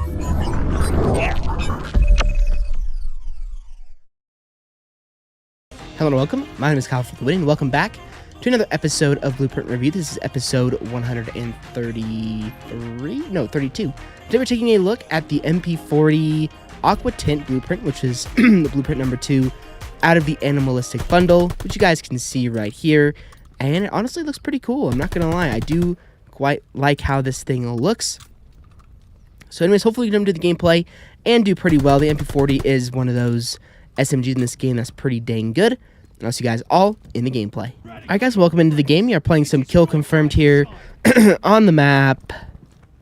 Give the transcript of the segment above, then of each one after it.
Hello and welcome. My name is Kyle FtW and welcome back to another episode of Blueprint Review. This is episode 133? No, 32. Today we're taking a look at the MP-40 Aquatint blueprint, which is the blueprint number 2 out of the Animalistic bundle, which you guys can see right here. And it honestly looks pretty cool. I'm not going to lie. I do quite like how this thing looks. So anyways, hopefully we can do the gameplay and do pretty well. The MP-40 is one of those SMGs in this game that's pretty dang good. And I'll see you guys all in the gameplay. Alright guys, welcome into the game. We are playing some kill confirmed here on the map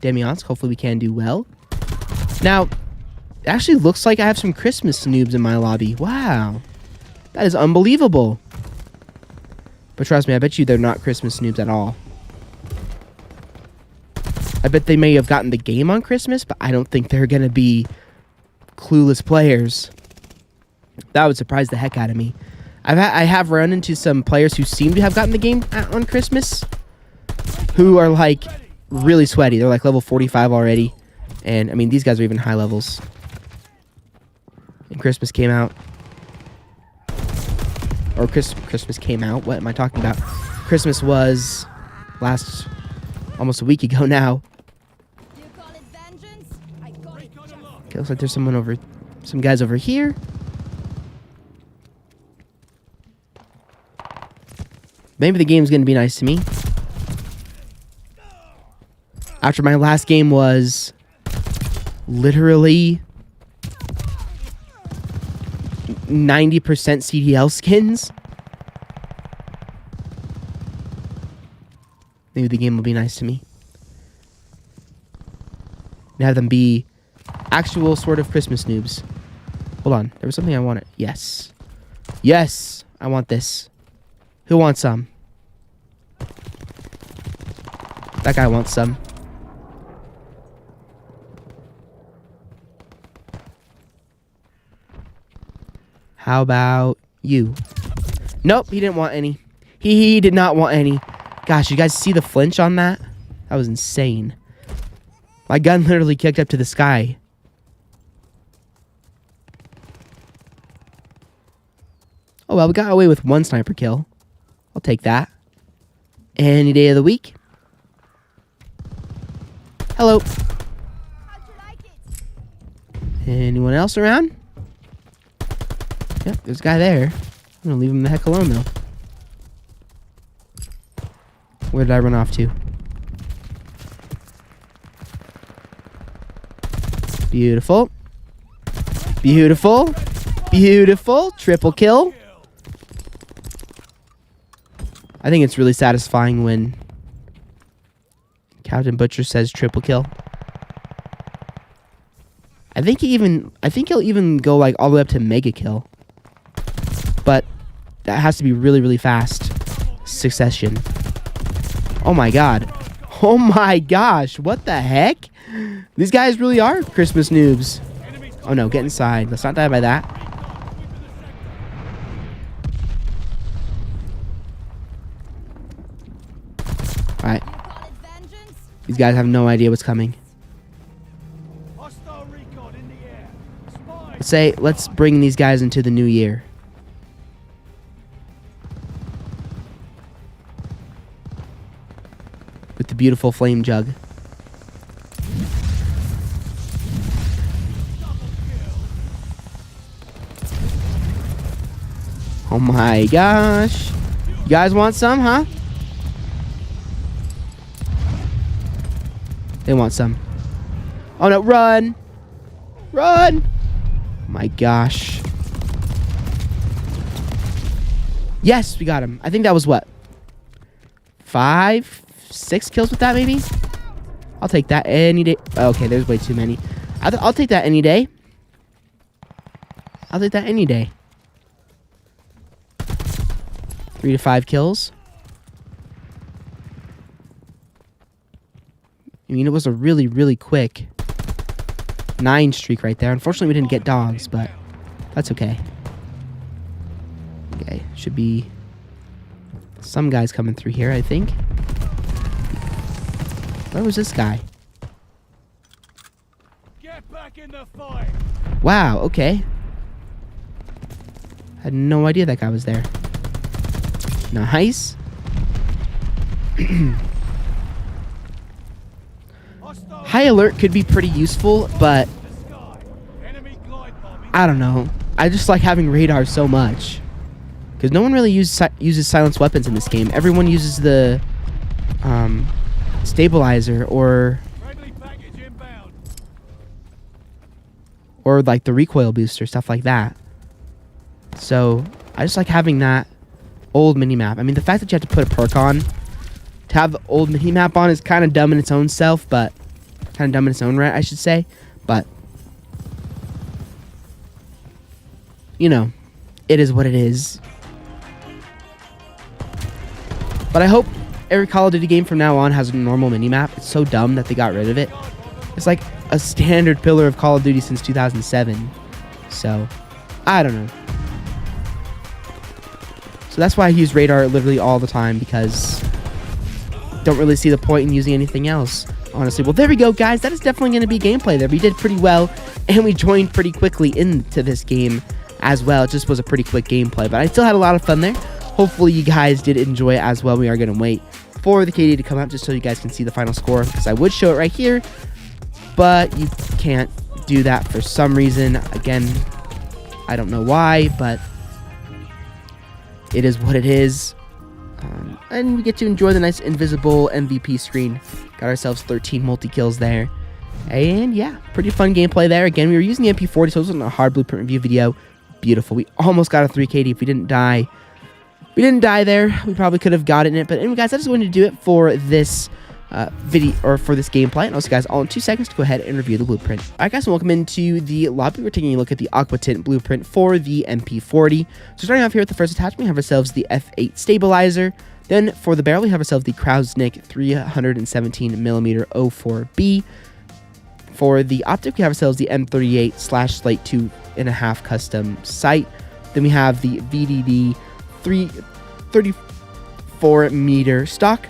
Damiansk. Hopefully we can do well. Now, it actually looks like I have some Christmas noobs in my lobby. Wow. That is unbelievable. But trust me, I bet you they're not Christmas noobs at all. I bet they may have gotten the game on Christmas, but I don't think they're going to be clueless players. That would surprise the heck out of me. I have run into some players who seem to have gotten the game on Christmas, who are like really sweaty. They're like level 45 already, and I mean these guys are even high levels. And Christmas came out, or Christmas came out. What am I talking about? Christmas was almost a week ago now. Okay, looks like there's some guys over here. Maybe the game's going to be nice to me. After my last game was literally 90% CDL skins. Maybe the game will be nice to me. And have them be actual sort of Christmas noobs. Hold on. There was something I wanted. Yes. Yes. I want this. Who wants some? That guy wants some. How about you? Nope, he didn't want any. He did not want any. Gosh, you guys see the flinch on that? That was insane. My gun literally kicked up to the sky. Oh, well, we got away with one sniper kill. I'll take that. Any day of the week. Hello. Anyone else around? Yep, there's a guy there. I'm gonna leave him the heck alone, though. Where did I run off to? Beautiful. Beautiful. Beautiful. Triple kill. I think it's really satisfying when Captain Butcher says triple kill. I think he'll even go like all the way up to mega kill. But that has to be really, really fast succession. Oh my god. Oh my gosh. What the heck? These guys really are Christmas noobs. Oh no, get inside. Let's not die by that. Alright. These guys have no idea what's coming. Let's bring these guys into the new year. With the beautiful flame jug. Oh my gosh. You guys want some, huh? They want some. Oh no, run! Run! Oh my gosh. Yes, we got him. I think that was what? 5, 6 kills with that maybe? I'll take that any day. Okay, there's way too many. I'll take that any day. I'll take that any day. 3 to 5 kills. I mean, it was a really, really quick 9 streak right there. Unfortunately, we didn't get dogs, but that's okay. Okay, should be some guys coming through here, I think. Where was this guy? Get back in the fight. Wow, okay. Had no idea that guy was there. Nice. High alert could be pretty useful, but I don't know. I just like having radar so much. Because no one really uses silenced weapons in this game. Everyone uses the stabilizer or like the recoil booster, stuff like that. So I just like having that old minimap. I mean, the fact that you have to put a perk on to have the old minimap on is kind of dumb in its own self, but kind of dumb in its own right, I should say. But you know, it is what it is. But I hope every Call of Duty game from now on has a normal minimap. It's so dumb that they got rid of it. It's like a standard pillar of Call of Duty since 2007. So, I don't know. So that's why I use radar literally all the time, because don't really see the point in using anything else, honestly. Well, there we go, guys. That is definitely going to be gameplay there. We did pretty well, and we joined pretty quickly into this game as well. It just was a pretty quick gameplay, but I still had a lot of fun there. Hopefully you guys did enjoy it as well. We are going to wait for the KD to come up just so you guys can see the final score, because I would show it right here, but you can't do that for some reason. Again, I don't know why, but it is what it is. And we get to enjoy the nice invisible MVP screen. Got ourselves 13 multi-kills there. And yeah, pretty fun gameplay there. Again, we were using the MP-40, so it wasn't a hard blueprint review video. Beautiful. We almost got a 3 KD if we didn't die. We didn't die there. We probably could have gotten it. But anyway, guys, I just wanted to do it for this video, or for this gameplay. And also, guys, all in 2 seconds to go ahead and review the blueprint. All right, guys, welcome into the lobby. We're taking a look at the Aquatint blueprint for the MP-40. So starting off here with the first attachment, we have ourselves the F8 stabilizer. Then for the barrel, we have ourselves the Krausnik 317mm 04B. For the optic, we have ourselves the M38 Slate 2.5 custom sight. Then we have the VDD 34mm stock.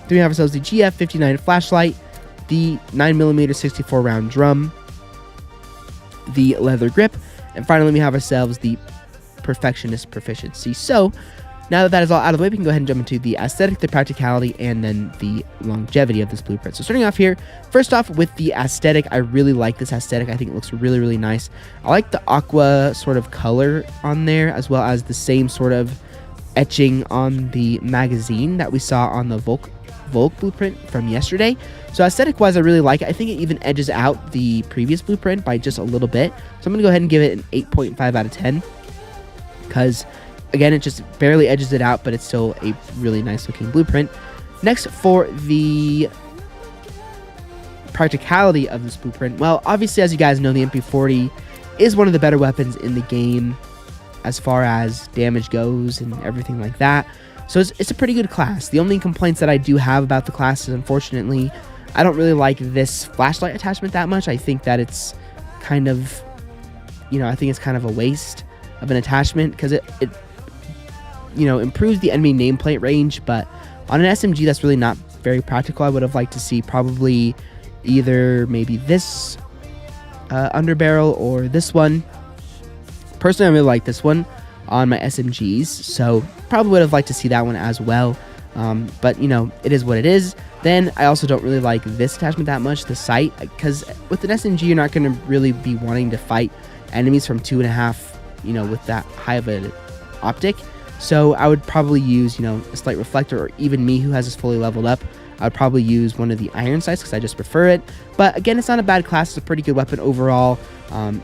Then we have ourselves the GF59 flashlight, the 9mm 64 round drum, the leather grip, and finally we have ourselves the Perfectionist proficiency. So now that is all out of the way, we can go ahead and jump into the aesthetic, the practicality, and then the longevity of this blueprint. So starting off here, first off with the aesthetic, I really like this aesthetic. I think it looks really, really nice. I like the aqua sort of color on there, as well as the same sort of etching on the magazine that we saw on the Volk blueprint from yesterday. So aesthetic wise, I really like it. I think it even edges out the previous blueprint by just a little bit. So I'm gonna go ahead and give it an 8.5 out of 10, because again, it just barely edges it out, but it's still a really nice looking blueprint. Next, for the practicality of this blueprint, well, obviously, as you guys know, the MP-40 is one of the better weapons in the game as far as damage goes and everything like that. So it's a pretty good class. The only complaints that I do have about the class is, unfortunately, I don't really like this flashlight attachment that much. I think that it's kind of, I think it's kind of a waste of an attachment, because it improves the enemy nameplate range, but on an SMG, that's really not very practical. I would have liked to see probably either maybe this underbarrel or this one. Personally, I really like this one on my SMGs, so probably would have liked to see that one as well. But it is what it is. Then I also don't really like this attachment that much, the sight, because with an SMG, you're not going to really be wanting to fight enemies from 2.5, with that high of an optic. So I would probably use, a slight reflector, or even me who has this fully leveled up, I would probably use one of the iron sights because I just prefer it. But again, it's not a bad class. It's a pretty good weapon overall.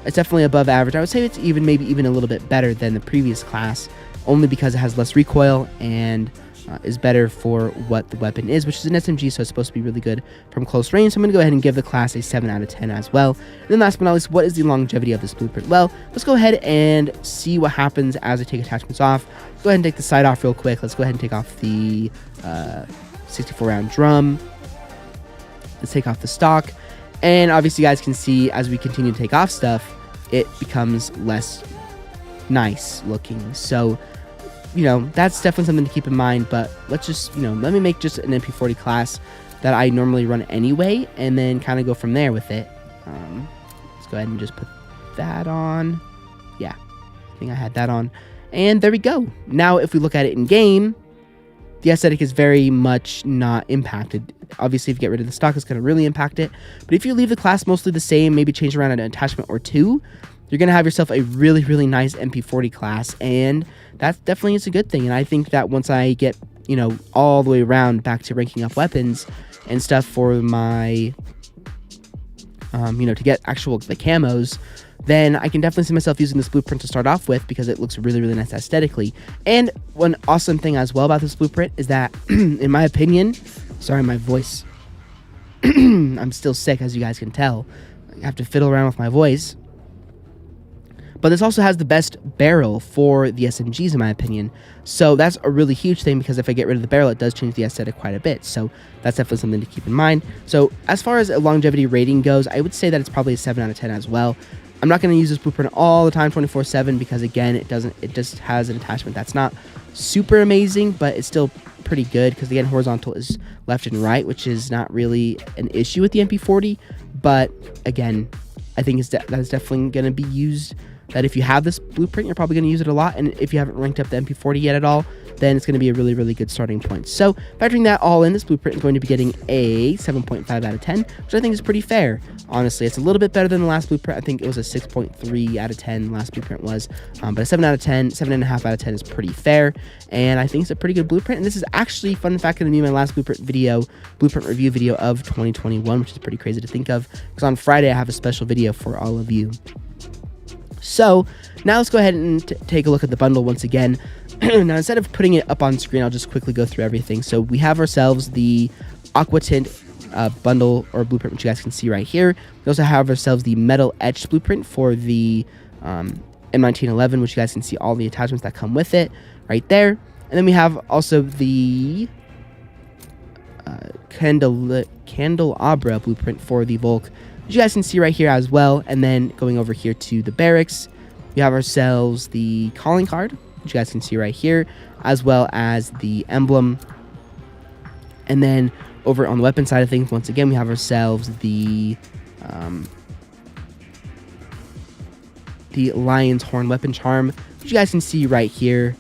It's definitely above average. I would say it's maybe even a little bit better than the previous class, only because it has less recoil and is better for what the weapon is, which is an SMG, so it's supposed to be really good from close range. So I'm going to go ahead and give the class a 7 out of 10 as well. And then last but not least, what is the longevity of this blueprint? Well, let's go ahead and see what happens as I take attachments off. Go ahead and take the sight off real quick. Let's go ahead and take off the 64 round drum. Let's take off the stock. And obviously you guys can see as we continue to take off stuff, it becomes less nice looking. So that's definitely something to keep in mind, but let's just, let me make just an MP-40 class that I normally run anyway, and then kind of go from there with it. Let's go ahead and just put that on. Yeah, I think I had that on. And there we go. Now, if we look at it in game, the aesthetic is very much not impacted. Obviously, if you get rid of the stock, it's going to really impact it. But if you leave the class mostly the same, maybe change around an attachment or two, you're going to have yourself a really, really nice MP-40 class. And that definitely is a good thing. And I think that once I get, you know, all the way around back to ranking up weapons and stuff for my, you know, to get actual the camos, then I can definitely see myself using this blueprint to start off with because it looks really, really nice aesthetically. And one awesome thing as well about this blueprint is that, in my opinion, sorry, my voice, I'm still sick, as you guys can tell. I have to fiddle around with my voice. But this also has the best barrel for the SMGs, in my opinion. So that's a really huge thing because if I get rid of the barrel, it does change the aesthetic quite a bit. So that's definitely something to keep in mind. So as far as a longevity rating goes, I would say that it's probably a 7 out of 10 as well. I'm not going to use this blueprint all the time 24/7 because, again, it just has an attachment that's not super amazing, but it's still pretty good because, again, horizontal is left and right, which is not really an issue with the MP-40. But, again, I think that's definitely going to be used. That if you have this blueprint, you're probably going to use it a lot. And if you haven't ranked up the MP-40 yet at all, then it's going to be a really, really good starting point. So factoring that all in, this blueprint is going to be getting a 7.5 out of 10, which I think is pretty fair. Honestly, it's a little bit better than the last blueprint. I think it was a 6.3 out of 10. Last blueprint was, but a 7 out of 10, 7.5 out of 10 is pretty fair. And I think it's a pretty good blueprint. And this is actually, fun fact, going to be my last blueprint review video of 2021, which is pretty crazy to think of. Because on Friday, I have a special video for all of you. So now let's go ahead and take a look at the bundle once again. Now, instead of putting it up on screen, I'll just quickly go through everything. So we have ourselves the Aquatint bundle or blueprint, which you guys can see right here. We also have ourselves the metal etched blueprint for the M1911, which you guys can see all the attachments that come with it right there. And then we have also the candelabra blueprint for the Volk, which you guys can see right here as well. And then going over here to the barracks, we have ourselves the calling card, which you guys can see right here, as well as the emblem. And then over on the weapon side of things, once again, we have ourselves the lion's horn weapon charm, which you guys can see right here,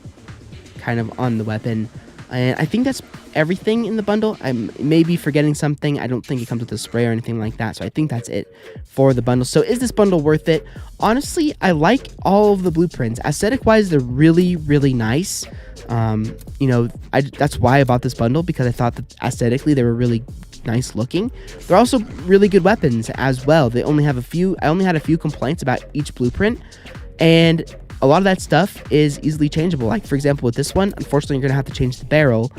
kind of on the weapon. And I think that's everything in the bundle. I may be forgetting something. I don't think it comes with a spray or anything like that. So I think that's it for the bundle. So is this bundle worth it? Honestly, I like all of the blueprints. Aesthetic wise, they're really, really nice. You know, that's why I bought this bundle, because I thought that aesthetically they were really nice looking. They're also really good weapons as well. I only had a few complaints about each blueprint, and a lot of that stuff is easily changeable. Like, for example, with this one, unfortunately, you're going to have to change the barrel.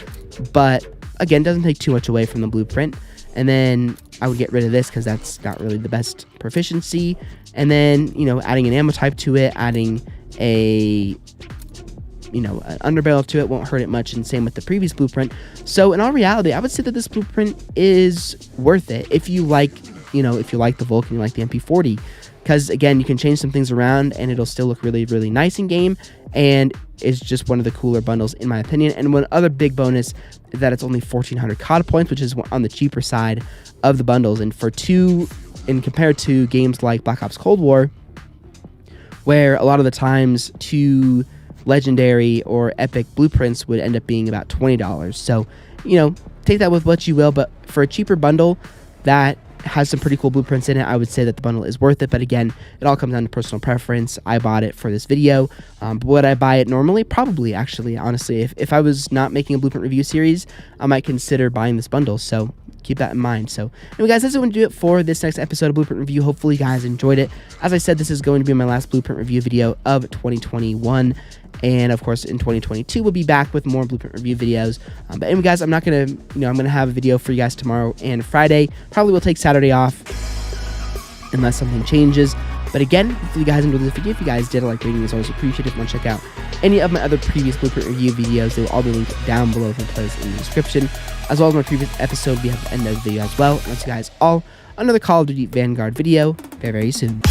But, again, doesn't take too much away from the blueprint. And then I would get rid of this because that's not really the best proficiency. And then, you know, adding an ammo type to it, adding an underbarrel to it won't hurt it much, and same with the previous blueprint. So, in all reality, I would say that this blueprint is worth it if you like, if you like the Vulcan, you like the MP-40. Because, again, you can change some things around, and it'll still look really, really nice in game, and it's just one of the cooler bundles, in my opinion. And one other big bonus is that it's only 1,400 COD points, which is on the cheaper side of the bundles. And compared to games like Black Ops Cold War, where a lot of the times 2 legendary or epic blueprints would end up being about $20. So, take that with what you will, but for a cheaper bundle that has some pretty cool blueprints in it, I would say that the bundle is worth it. But again, it all comes down to personal preference. I bought it for this video, but would I buy it normally? Probably, actually, honestly. If I was not making a blueprint review series, I might consider buying this bundle, so keep that in mind. So anyway, guys, that's going to do it for this next episode of Blueprint Review. Hopefully you guys enjoyed it. As I said, this is going to be my last blueprint review video of 2021, and of course in 2022 we'll be back with more blueprint review videos. But anyway, guys, I'm gonna have a video for you guys tomorrow and Friday. Probably will take Saturday off unless something changes. But again, hopefully you guys enjoyed this video. If you guys did, I like rating is always appreciated. If you want to check out any of my other previous blueprint review videos, they will all be linked down below in the playlist in the description, as well as my previous episode. We have the end of the video as well. And I'll see you guys all on another Call of Duty Vanguard video very, very soon.